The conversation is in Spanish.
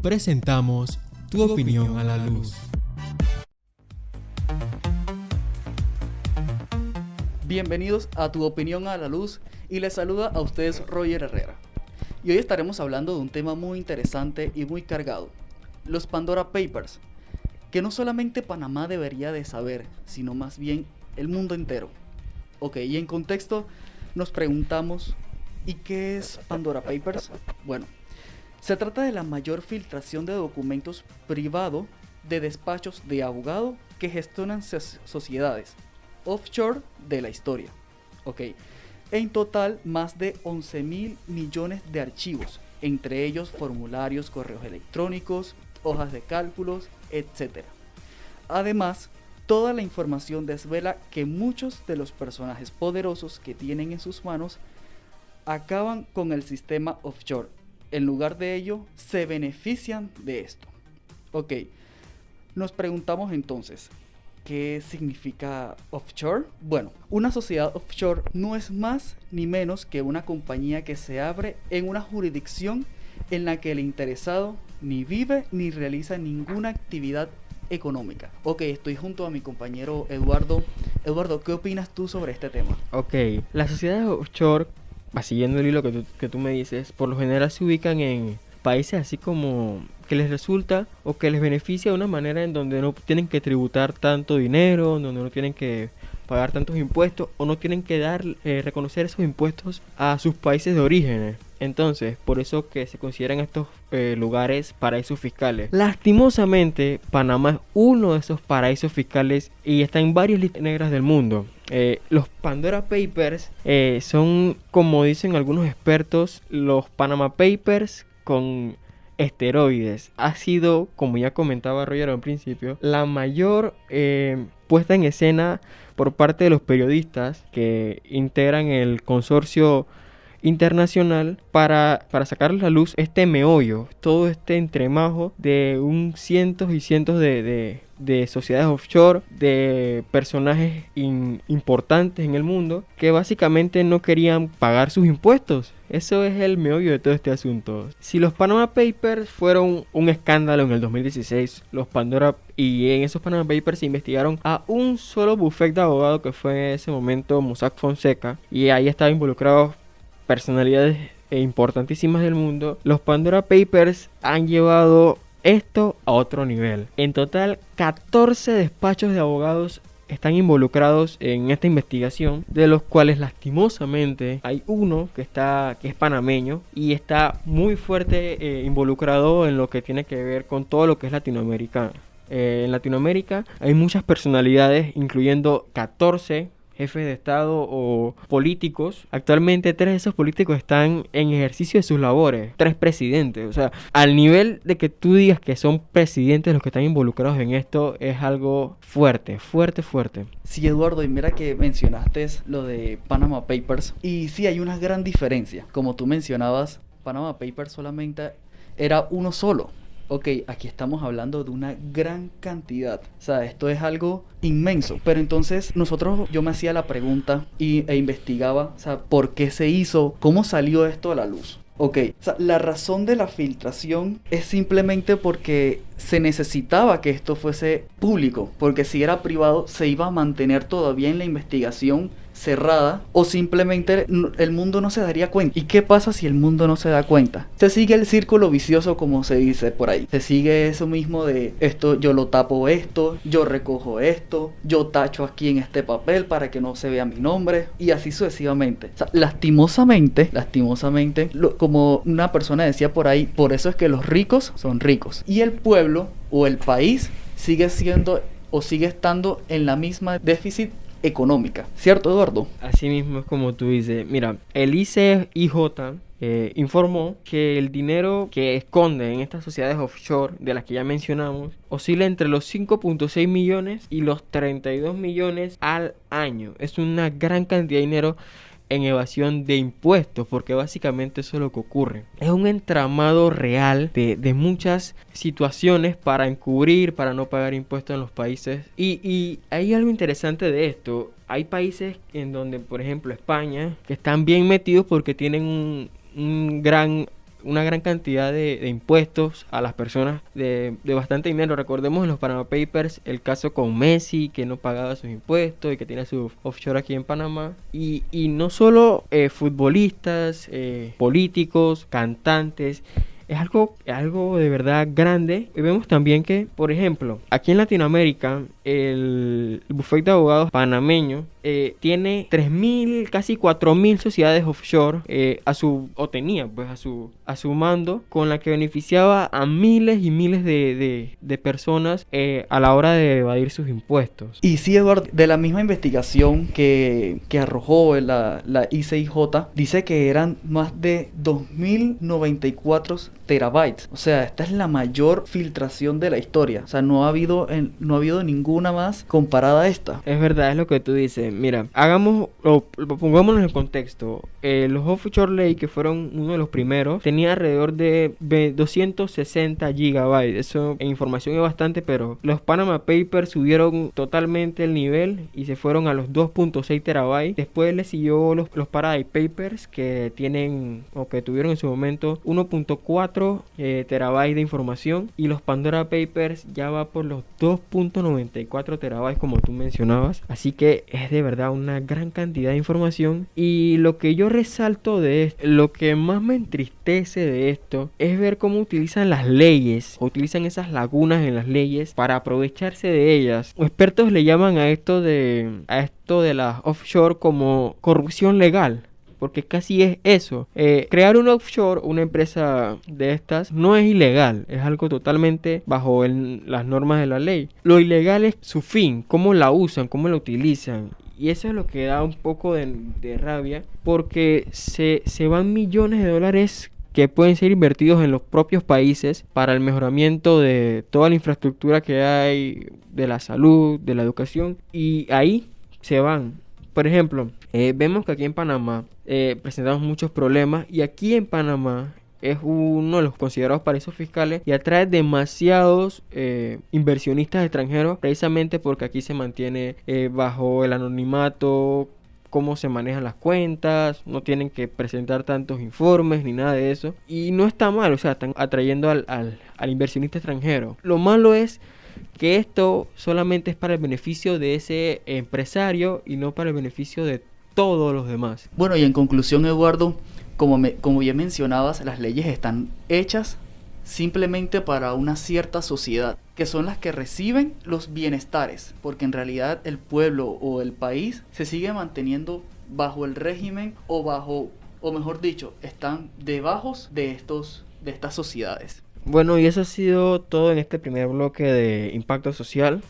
presentamos Tu opinión a la luz. Bienvenidos a Tu opinión a la luz y les saluda a ustedes Roger Herrera. Y hoy estaremos hablando de un tema muy interesante y muy cargado, los Pandora Papers, que no solamente Panamá debería de saber, sino más bien el mundo entero. Ok, y en contexto nos preguntamos, ¿y qué es Pandora Papers? Bueno, se trata de la mayor filtración de documentos privados de despachos de abogado que gestionan sociedades offshore de la historia. Ok, en total más de 11.000 millones de archivos, entre ellos formularios, correos electrónicos, hojas de cálculos, etc. Además, toda la información desvela que muchos de los personajes poderosos que tienen en sus manos acaban con el sistema offshore. En lugar de ello, se benefician de esto. Ok, nos preguntamos entonces, ¿qué significa offshore? Bueno, una sociedad offshore no es más ni menos que una compañía que se abre en una jurisdicción en la que el interesado ni vive ni realiza ninguna actividad económica. Ok, estoy junto a mi compañero Eduardo. Eduardo, ¿qué opinas tú sobre este tema? Ok, las sociedades offshore, siguiendo el hilo que tú me dices, por lo general se ubican en países así como que les resulta o que les beneficia de una manera en donde no tienen que tributar tanto dinero, donde no tienen que pagar tantos impuestos o no tienen que reconocer esos impuestos a sus países de origen. Entonces, por eso que se consideran estos lugares paraísos fiscales. Lastimosamente, Panamá es uno de esos paraísos fiscales y está en varias listas negras del mundo. Los Pandora Papers son, como dicen algunos expertos, los Panama Papers con esteroides. Ha sido, como ya comentaba Roger al principio, la mayor puesta en escena por parte de los periodistas que integran el consorcio internacional para sacar a la luz este meollo, todo este entremajo de cientos y cientos de sociedades offshore, de personajes importantes en el mundo que básicamente no querían pagar sus impuestos. Eso es el meollo de todo este asunto. Si los Panama Papers fueron un escándalo en el 2016, y en esos Panama Papers se investigaron a un solo bufete de abogado que fue en ese momento Mossack Fonseca, y ahí estaban involucrados personalidades importantísimas del mundo. Los Pandora Papers han llevado esto a otro nivel. En total, 14 despachos de abogados están involucrados en esta investigación, de los cuales lastimosamente hay uno que es panameño y está muy fuerte involucrado en lo que tiene que ver con todo lo que es Latinoamérica. En Latinoamérica hay muchas personalidades, incluyendo 14 jefes de estado o políticos. Actualmente 3 de esos políticos están en ejercicio de sus labores. 3 presidentes. O sea, al nivel de que tú digas que son presidentes los que están involucrados en esto, es algo fuerte. Sí, Eduardo, y mira que mencionaste lo de Panama Papers. Y sí, hay una gran diferencia. Como tú mencionabas, Panama Papers solamente era uno solo. Ok, aquí estamos hablando de una gran cantidad. O sea, esto es algo inmenso. Pero entonces yo me hacía la pregunta e investigaba, o sea, ¿por qué se hizo? ¿Cómo salió esto a la luz? Ok, o sea, la razón de la filtración es simplemente porque se necesitaba que esto fuese público. Porque si era privado, se iba a mantener todavía en la investigación cerrada, o simplemente el mundo no se daría cuenta. ¿Y qué pasa si el mundo no se da cuenta? Se sigue el círculo vicioso, como se dice por ahí. Se sigue eso mismo de esto, yo lo tapo esto, yo recojo esto, yo tacho aquí en este papel para que no se vea mi nombre, y así sucesivamente. O sea, lastimosamente, como una persona decía por ahí, por eso es que los ricos son ricos y el pueblo o el país sigue siendo o sigue estando en la misma déficit económica, ¿cierto, Eduardo? Así mismo es como tú dices. Mira, el ICIJ informó que el dinero que esconde en estas sociedades offshore, de las que ya mencionamos, oscila entre los 5.6 millones y los 32 millones al año. Es una gran cantidad de dinero en evasión de impuestos, porque básicamente eso es lo que ocurre. Es un entramado real de muchas situaciones para encubrir, para no pagar impuestos en los países. Y hay algo interesante de esto. Hay países en donde, por ejemplo, España, que están bien metidos porque tienen una gran cantidad de impuestos a las personas de bastante dinero. Recordemos en los Panama Papers el caso con Messi, que no pagaba sus impuestos y que tiene su offshore aquí en Panamá. Y no solo futbolistas, políticos, cantantes. Es algo de verdad grande. Y vemos también que, por ejemplo, aquí en Latinoamérica, el bufete de abogados panameño tiene 3.000, casi 4.000 sociedades offshore tenía pues a su mando, con la que beneficiaba a miles y miles de personas a la hora de evadir sus impuestos. Y sí, Eduardo, de la misma investigación que arrojó la ICIJ, dice que eran más de 2.094 terabytes. O sea, esta es la mayor filtración de la historia. O sea, no ha habido ninguna más comparada a esta. Es verdad, es lo que tú dices. Mira, pongámonos en contexto. Los offshore lake, que fueron uno de los primeros, tenía alrededor de 260 gigabytes. Eso en información es bastante, pero los Panama Papers subieron totalmente el nivel y se fueron a los 2.6 terabytes. Después le siguió los Paradise Papers, que tienen, o que tuvieron en su momento, 1.4 terabytes de información, y los Pandora Papers ya va por los 2.94 terabytes, como tú mencionabas. Así que es de verdad una gran cantidad de información. Y lo que yo resalto de esto, lo que más me entristece de esto, es ver cómo utilizan las leyes, o utilizan esas lagunas en las leyes para aprovecharse de ellas. Los expertos le llaman a esto de las offshore como corrupción legal, porque casi es eso. Crear un offshore, una empresa de estas, no es ilegal, es algo totalmente bajo las normas de la ley. Lo ilegal es su fin, cómo la usan, cómo la utilizan. Y eso es lo que da un poco de rabia, porque se van millones de dólares que pueden ser invertidos en los propios países para el mejoramiento de toda la infraestructura que hay, de la salud, de la educación, y ahí se van. Por ejemplo, vemos que aquí en Panamá presentamos muchos problemas, y aquí en Panamá es uno de los considerados paraísos fiscales y atrae demasiados inversionistas extranjeros, precisamente porque aquí se mantiene bajo el anonimato cómo se manejan las cuentas, no tienen que presentar tantos informes ni nada de eso, y no está mal, o sea, están atrayendo al inversionista extranjero. Lo malo es que esto solamente es para el beneficio de ese empresario y no para el beneficio de todos los demás. Bueno, y en conclusión, Eduardo, como ya mencionabas, las leyes están hechas simplemente para una cierta sociedad, que son las que reciben los bienestares, porque en realidad el pueblo o el país se sigue manteniendo bajo el régimen o mejor dicho, están debajo de estas sociedades. Bueno, y eso ha sido todo en este primer bloque de Impacto Social.